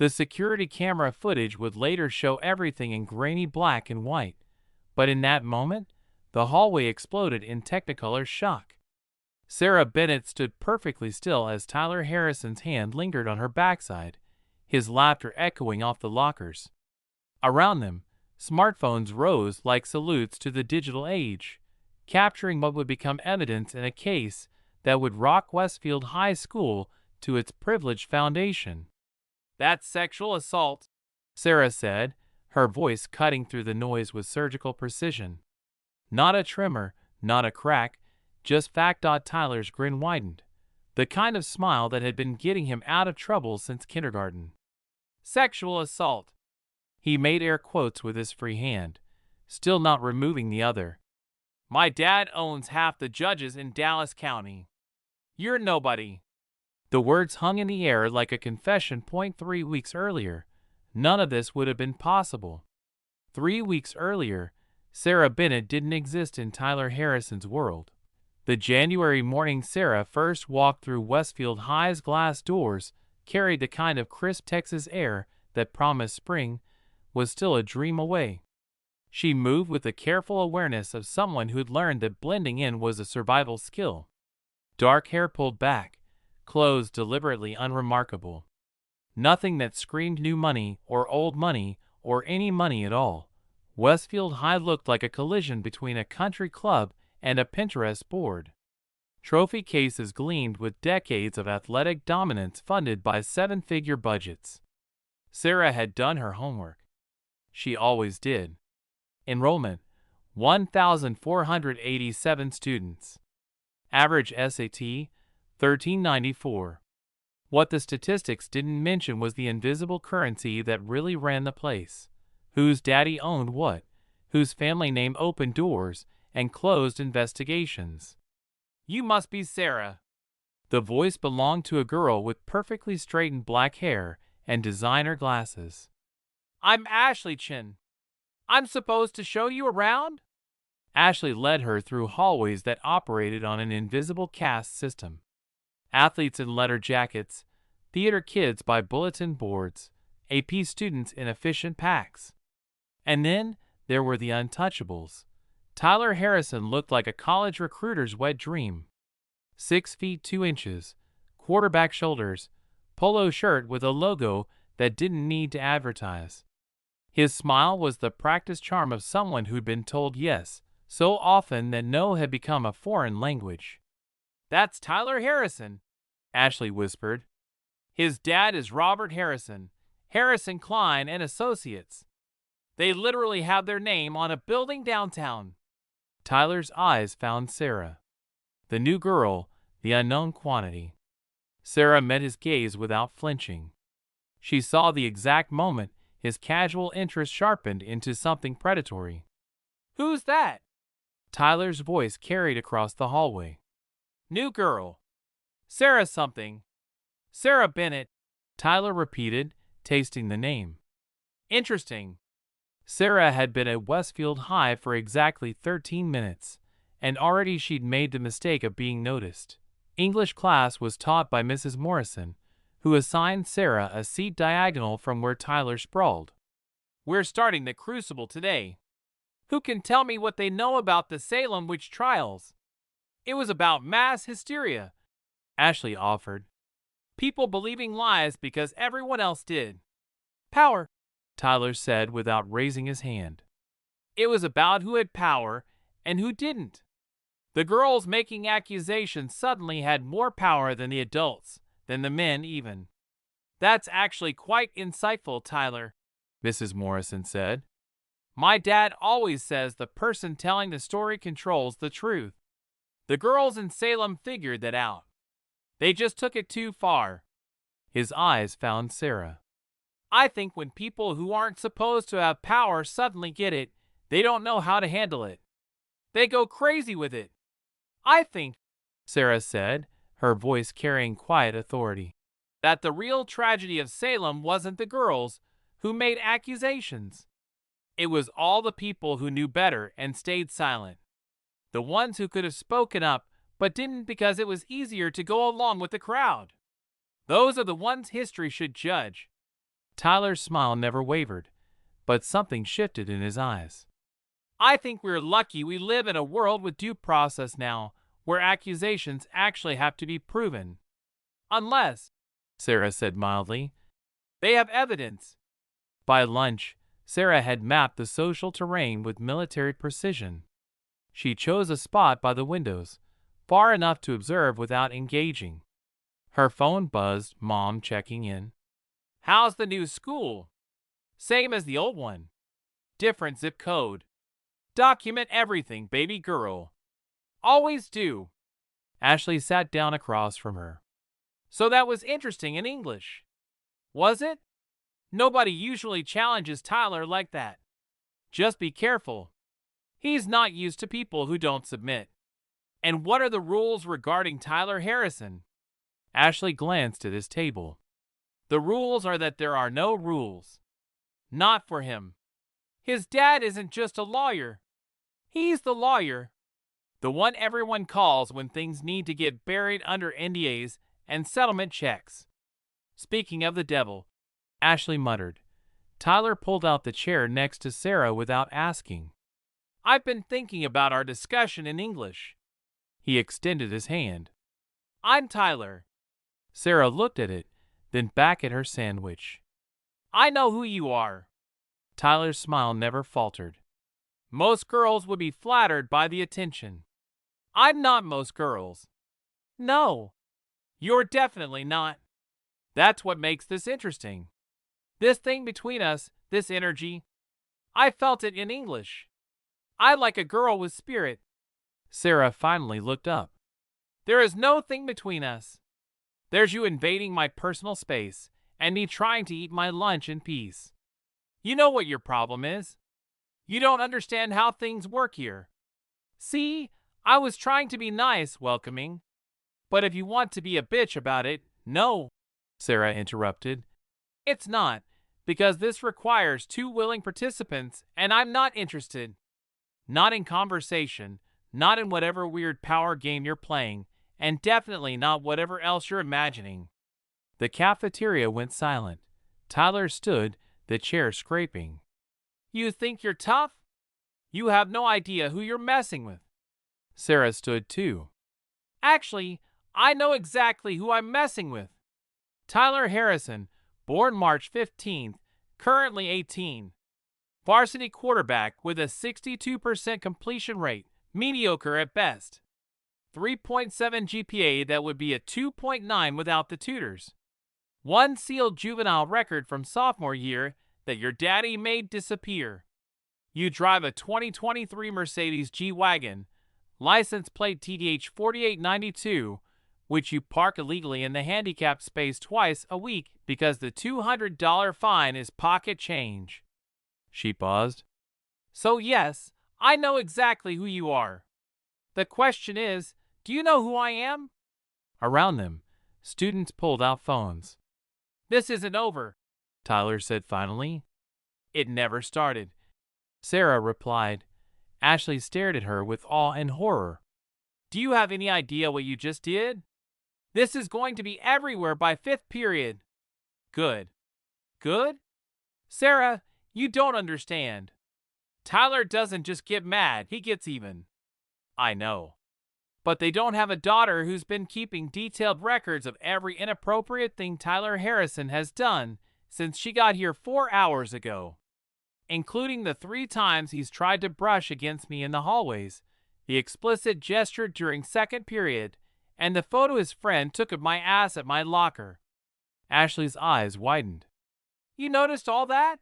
The security camera footage would later show everything in grainy black and white, but in that moment, the hallway exploded in Technicolor shock. Sarah Bennett stood perfectly still as Tyler Harrison's hand lingered on her backside, his laughter echoing off the lockers. Around them, smartphones rose like salutes to the digital age, capturing what would become evidence in a case that would rock Westfield High School to its privileged foundation. "That's sexual assault," Sarah said, her voice cutting through the noise with surgical precision. Not a tremor, not a crack, just fact. Tyler's grin widened, the kind of smile that had been getting him out of trouble since kindergarten. "Sexual assault." He made air quotes with his free hand, still not removing the other. "My dad owns half the judges in Dallas County. You're nobody." The words hung in the air like a confession. 3 weeks earlier, none of this would have been possible. 3 weeks earlier, Sarah Bennett didn't exist in Tyler Harrison's world. The January morning Sarah first walked through Westfield High's glass doors carried the kind of crisp Texas air that promised spring was still a dream away. She moved with the careful awareness of someone who'd learned that blending in was a survival skill. Dark hair pulled back, clothes deliberately unremarkable. Nothing that screamed new money or old money or any money at all. Westfield High looked like a collision between a country club and a Pinterest board. Trophy cases gleamed with decades of athletic dominance funded by seven-figure budgets. Sarah had done her homework. She always did. Enrollment: 1,487 students. Average SAT: 1394. What the statistics didn't mention was the invisible currency that really ran the place. Whose daddy owned what, whose family name opened doors and closed investigations. "You must be Sarah." The voice belonged to a girl with perfectly straightened black hair and designer glasses. "I'm Ashley Chin. I'm supposed to show you around?" Ashley led her through hallways that operated on an invisible caste system. Athletes in leather jackets, theater kids by bulletin boards, AP students in efficient packs. And then there were the untouchables. Tyler Harrison looked like a college recruiter's wet dream. 6 feet 2 inches, quarterback shoulders, polo shirt with a logo that didn't need to advertise. His smile was the practiced charm of someone who'd been told yes so often that no had become a foreign language. "That's Tyler Harrison," Ashley whispered. "His dad is Robert Harrison, Harrison Klein and Associates. They literally have their name on a building downtown." Tyler's eyes found Sarah. The new girl, the unknown quantity. Sarah met his gaze without flinching. She saw the exact moment his casual interest sharpened into something predatory. "Who's that?" Tyler's voice carried across the hallway. "New girl. Sarah something. Sarah Bennett," Tyler repeated, tasting the name. "Interesting." Sarah had been at Westfield High for exactly 13 minutes, and already she'd made the mistake of being noticed. English class was taught by Mrs. Morrison, who assigned Sarah a seat diagonal from where Tyler sprawled. "We're starting the crucible today. Who can tell me what they know about the Salem witch trials?" "It was about mass hysteria," Ashley offered. "People believing lies because everyone else did." "Power," Tyler said without raising his hand. "It was about who had power and who didn't. The girls making accusations suddenly had more power than the adults, than the men even." "That's actually quite insightful, Tyler," Mrs. Morrison said. "My dad always says the person telling the story controls the truth. The girls in Salem figured that out. They just took it too far." His eyes found Sarah. "I think when people who aren't supposed to have power suddenly get it, they don't know how to handle it. They go crazy with it. I think," Sarah said, her voice carrying quiet authority, "that the real tragedy of Salem wasn't the girls who made accusations. It was all the people who knew better and stayed silent. The ones who could have spoken up but didn't because it was easier to go along with the crowd. Those are the ones history should judge." Tyler's smile never wavered, but something shifted in his eyes. I think we're lucky we live in a world with due process now, where accusations actually have to be proven. Unless, Sarah said mildly, they have evidence. By lunch, Sarah had mapped the social terrain with military precision. She chose a spot by the windows, far enough to observe without engaging. Her phone buzzed, Mom checking in. How's the new school? Same as the old one. Different zip code. Document everything, baby girl. Always do. Ashley sat down across from her. So that was interesting in English. Was it? Nobody usually challenges Tyler like that. Just be careful. He's not used to people who don't submit. And what are the rules regarding Tyler Harrison? Ashley glanced at his table. The rules are that there are no rules. Not for him. His dad isn't just a lawyer. He's the lawyer. The one everyone calls when things need to get buried under NDAs and settlement checks. Speaking of the devil, Ashley muttered. Tyler pulled out the chair next to Sarah without asking. I've been thinking about our discussion in English. He extended his hand. I'm Tyler. Sarah looked at it, then back at her sandwich. I know who you are. Tyler's smile never faltered. Most girls would be flattered by the attention. I'm not most girls. No. You're definitely not. That's what makes this interesting. This thing between us, this energy, I felt it in English. I like a girl with spirit. Sarah finally looked up. There is no thing between us. There's you invading my personal space and me trying to eat my lunch in peace. You know what your problem is. You don't understand how things work here. See, I was trying to be nice, welcoming. But if you want to be a bitch about it, no, Sarah interrupted. It's not, because this requires two willing participants, and I'm not interested. Not in conversation, not in whatever weird power game you're playing, and definitely not whatever else you're imagining. The cafeteria went silent. Tyler stood, the chair scraping. You think you're tough? You have no idea who you're messing with. Sarah stood too. Actually, I know exactly who I'm messing with. Tyler Harrison, born March 15th, currently 18. Varsity quarterback with a 62% completion rate, mediocre at best. 3.7 GPA that would be a 2.9 without the tutors. One sealed juvenile record from sophomore year that your daddy made disappear. You drive a 2023 Mercedes G-Wagon, license plate TDH 4892, which you park illegally in the handicapped space twice a week because the $200 fine is pocket change. She paused. So yes, I know exactly who you are. The question is, do you know who I am? Around them, students pulled out phones. This isn't over, Tyler said finally. It never started. Sarah replied. Ashley stared at her with awe and horror. Do you have any idea what you just did? This is going to be everywhere by fifth period. Good. Good? Sarah, you don't understand. Tyler doesn't just get mad, he gets even. I know. But they don't have a daughter who's been keeping detailed records of every inappropriate thing Tyler Harrison has done since she got here 4 hours ago. Including the 3 times he's tried to brush against me in the hallways, the explicit gesture during second period, and the photo his friend took of my ass at my locker. Ashley's eyes widened. You noticed all that?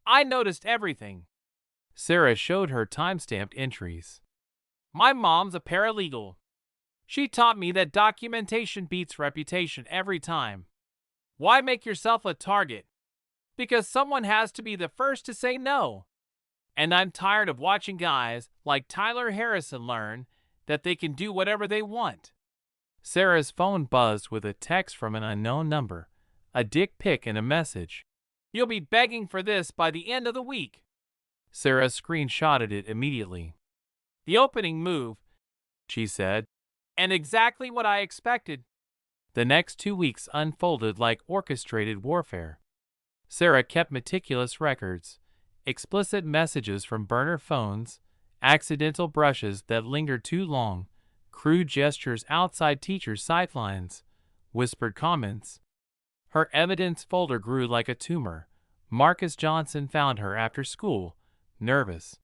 I noticed everything. Sarah showed her time-stamped entries. My mom's a paralegal. She taught me that documentation beats reputation every time. Why make yourself a target? Because someone has to be the first to say no. And I'm tired of watching guys like Tyler Harrison learn that they can do whatever they want. Sarah's phone buzzed with a text from an unknown number, a dick pic and a message. You'll be begging for this by the end of the week. Sarah screenshotted it immediately. The opening move, she said, and exactly what I expected. The next 2 weeks unfolded like orchestrated warfare. Sarah kept meticulous records, explicit messages from burner phones, accidental brushes that lingered too long, crude gestures outside teachers' sightlines, whispered comments. Her evidence folder grew like a tumor. Marcus Johnson found her after school, nervous.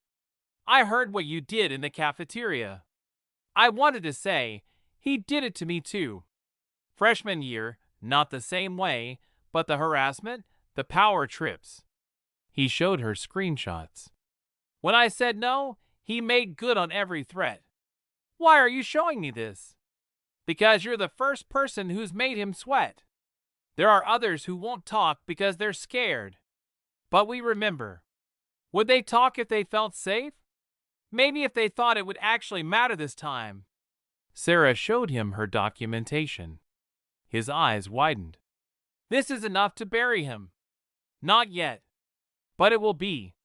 "I heard what you did in the cafeteria. I wanted to say, he did it to me too. Freshman year, not the same way, but the harassment, the power trips." He showed her screenshots. "When I said no, he made good on every threat. Why are you showing me this? Because you're the first person who's made him sweat. There are others who won't talk because they're scared. But we remember. Would they talk if they felt safe? Maybe if they thought it would actually matter this time." Sarah showed him her documentation. His eyes widened. "This is enough to bury him." "Not yet. But it will be."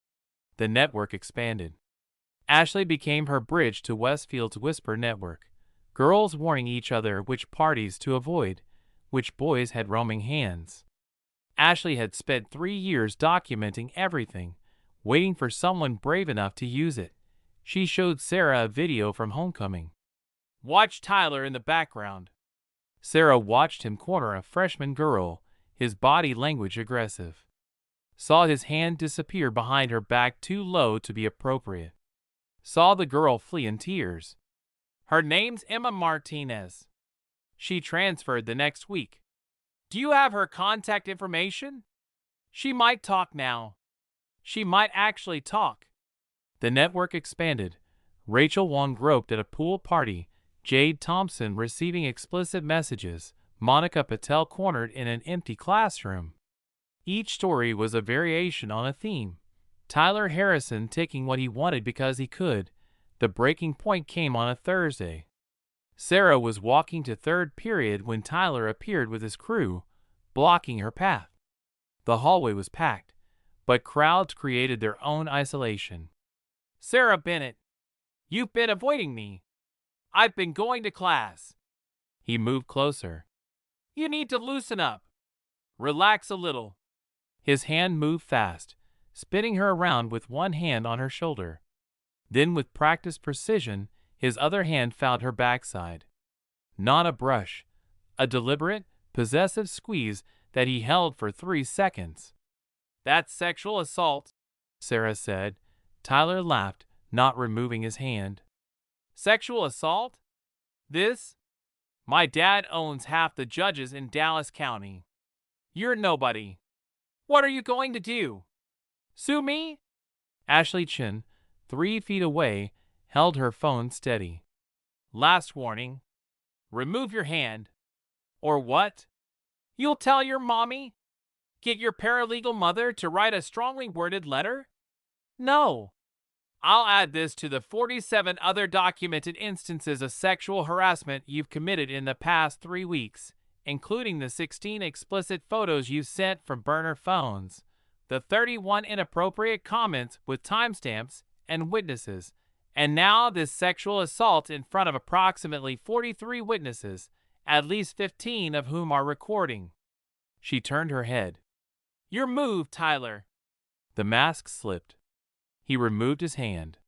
The network expanded. Ashley became her bridge to Westfield's Whisper network. Girls warning each other which parties to avoid, which boys had roaming hands. Ashley had spent 3 years documenting everything, waiting for someone brave enough to use it. She showed Sarah a video from homecoming. "Watch Tyler in the background." Sarah watched him corner a freshman girl, his body language aggressive. Saw his hand disappear behind her back too low to be appropriate. Saw the girl flee in tears. "Her name's Emma Martinez. She transferred the next week. Do you have her contact information? She might talk now. She might actually talk." The network expanded. Rachel Wong groped at a pool party, Jade Thompson receiving explicit messages, Monica Patel cornered in an empty classroom. Each story was a variation on a theme. Tyler Harrison taking what he wanted because he could. The breaking point came on a Thursday. Sarah was walking to third period when Tyler appeared with his crew, blocking her path. The hallway was packed, but crowds created their own isolation. "Sarah Bennett, you've been avoiding me. I've been going to class." He moved closer. "You need to loosen up. Relax a little." His hand moved fast, spinning her around with one hand on her shoulder. Then with practiced precision, his other hand found her backside. Not a brush, a deliberate, possessive squeeze that he held for 3 seconds. "That's sexual assault," Sarah said. Tyler laughed, not removing his hand. "Sexual assault? This? My dad owns half the judges in Dallas County. You're nobody. What are you going to do? Sue me?" Ashley Chin, 3 feet away, held her phone steady. "Last warning. Remove your hand." "Or what? You'll tell your mommy? Get your paralegal mother to write a strongly worded letter?" "No. I'll add this to the 47 other documented instances of sexual harassment you've committed in the past 3 weeks, including the 16 explicit photos you sent from burner phones, the 31 inappropriate comments with timestamps and witnesses, and now this sexual assault in front of approximately 43 witnesses, at least 15 of whom are recording." She turned her head. "Your move, Tyler." The mask slipped. He removed his hand.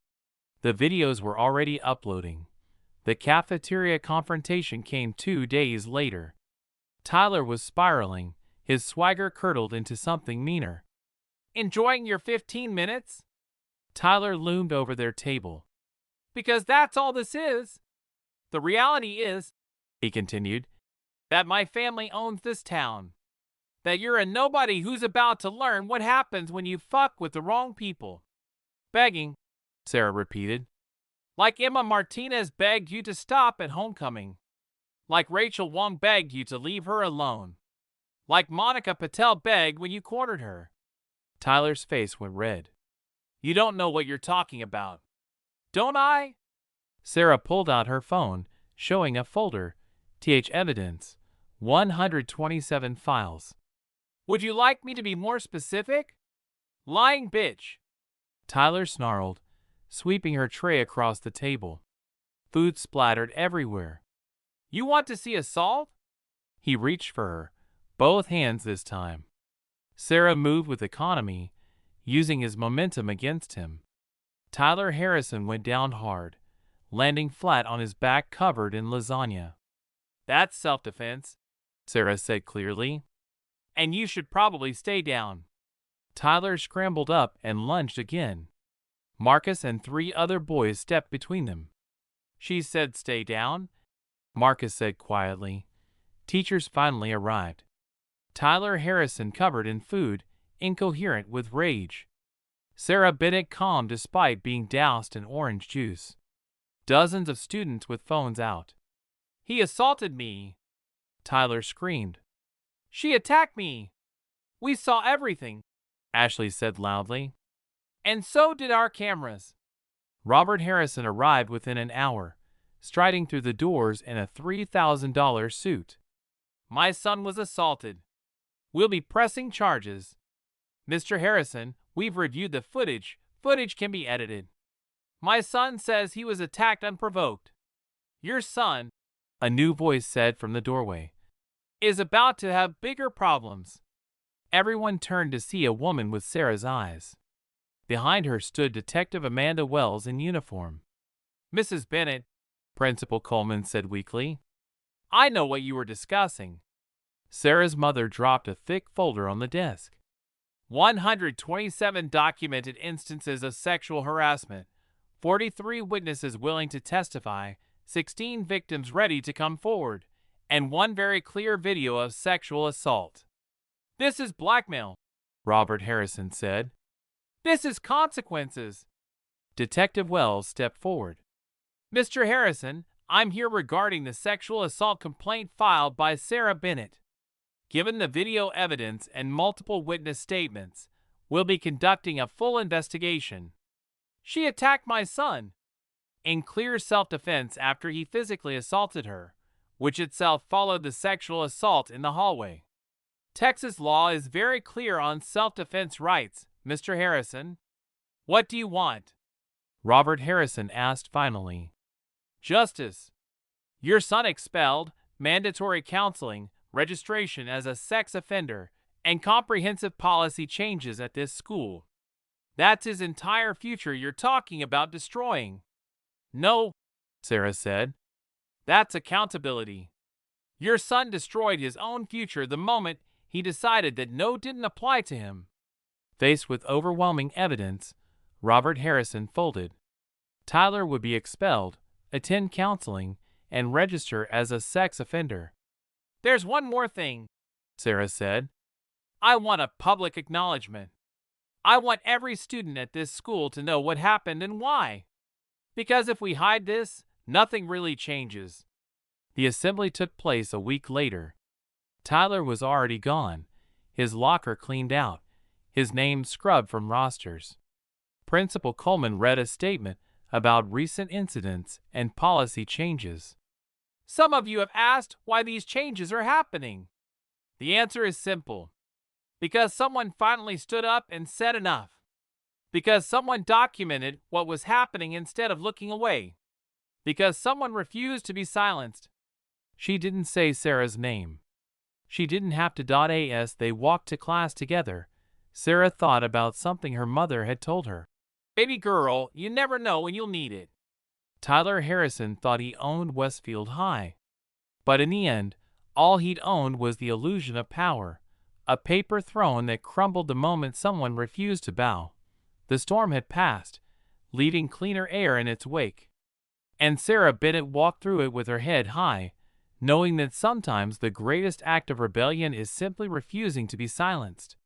The videos were already uploading. The cafeteria confrontation came 2 days later. Tyler was spiraling, his swagger curdled into something meaner. "Enjoying your 15 minutes?" Tyler loomed over their table. "Because that's all this is. The reality is," he continued, "that my family owns this town. That you're a nobody who's about to learn what happens when you fuck with the wrong people." "Begging," Sarah repeated. "Like Emma Martinez begged you to stop at homecoming. Like Rachel Wong begged you to leave her alone. Like Monica Patel begged when you cornered her." Tyler's face went red. "You don't know what you're talking about." "Don't I?" Sarah pulled out her phone, showing a folder. TH evidence. 127 files. "Would you like me to be more specific?" "Lying bitch." Tyler snarled, sweeping her tray across the table. Food splattered everywhere. "You want to see assault?" He reached for her, both hands this time. Sarah moved with economy, using his momentum against him. Tyler Harrison went down hard, landing flat on his back covered in lasagna. "That's self-defense," Sarah said clearly. "And you should probably stay down." Tyler scrambled up and lunged again. Marcus and 3 other boys stepped between them. "She said stay down," Marcus said quietly. Teachers finally arrived. Tyler Harrison covered in food, incoherent with rage. Sarah Bennett calmed despite being doused in orange juice. Dozens of students with phones out. "He assaulted me," Tyler screamed. "She attacked me. We saw everything," Ashley said loudly. "And so did our cameras." Robert Harrison arrived within an hour, striding through the doors in a $3,000 suit. "My son was assaulted. We'll be pressing charges. Mr. Harrison, we've reviewed the footage. Footage can be edited. My son says he was attacked unprovoked. Your son," a new voice said from the doorway, "is about to have bigger problems." Everyone turned to see a woman with Sarah's eyes. Behind her stood Detective Amanda Wells in uniform. "Mrs. Bennett," Principal Coleman said weakly, "I know what you were discussing." Sarah's mother dropped a thick folder on the desk. 127 documented instances of sexual harassment, 43 witnesses willing to testify, 16 victims ready to come forward, and 1 very clear video of sexual assault. "This is blackmail," Robert Harrison said. "This is consequences." Detective Wells stepped forward. "Mr. Harrison, I'm here regarding the sexual assault complaint filed by Sarah Bennett. Given the video evidence and multiple witness statements, we'll be conducting a full investigation. She attacked my son in clear self-defense after he physically assaulted her, which itself followed the sexual assault in the hallway. Texas law is very clear on self-defense rights, Mr. Harrison. What do you want?" Robert Harrison asked finally. "Justice. Your son expelled, mandatory counseling, registration as a sex offender, and comprehensive policy changes at this school. That's his entire future you're talking about destroying." "No," Sarah said. "That's accountability. Your son destroyed his own future the moment he decided that no didn't apply to him." Faced with overwhelming evidence, Robert Harrison folded. Tyler would be expelled, attend counseling, and register as a sex offender. "There's one more thing," Sarah said. "I want a public acknowledgement. I want every student at this school to know what happened and why. Because if we hide this, nothing really changes." The assembly took place a week later. Tyler was already gone, his locker cleaned out, his name scrubbed from rosters. Principal Coleman read a statement about recent incidents and policy changes. "Some of you have asked why these changes are happening. The answer is simple. Because someone finally stood up and said enough. Because someone documented what was happening instead of looking away. Because someone refused to be silenced." She didn't say Sarah's name. She didn't have to. As they walked to class together, Sarah thought about something her mother had told her. "Baby girl, you never know when you'll need it." Tyler Harrison thought he owned Westfield High. But in the end, all he'd owned was the illusion of power, a paper throne that crumbled the moment someone refused to bow. The storm had passed, leaving cleaner air in its wake. And Sarah Bennett walked through it with her head high, knowing that sometimes the greatest act of rebellion is simply refusing to be silenced.